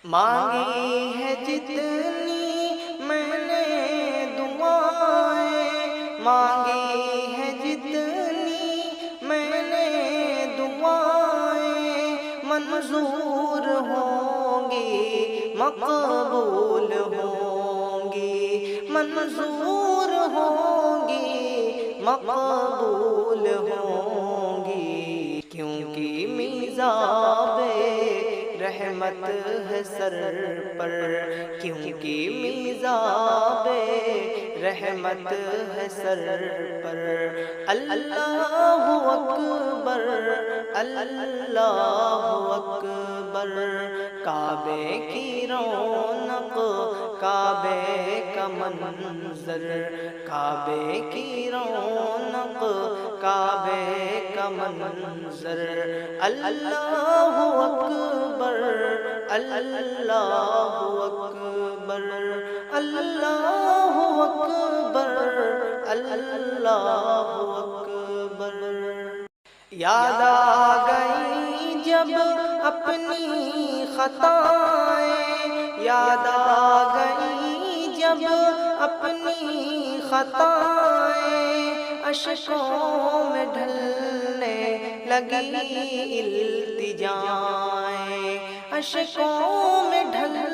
مانگی ہے جتنی میں نے دعائیں، مانگی ہے جتنی میں نے دعائیں، منظور ہوں گی مقبول ہوں گی، منظور ہوں گی مقبول ہوں گی، کیونکہ میزاب رحمت ہے سر پر، کیونکہ میزاب رحمت ہے سر پر۔ اللہ اکبر، اللہ اکبر، کعبے کی رونق، کعبے کا منظر، کعبے کی رونق، کعبے کا منظر۔ اللہ اکبر، اللہ اکبر، اللہ اکبر، اللہ اکبر۔ یاد آ گئی جب اپنی خطائیں، یاد آ گئی جب اپنی خطائیں، اشکوں میں ڈھلنے لگی التجائیں، اشکوں میں ڈھلنے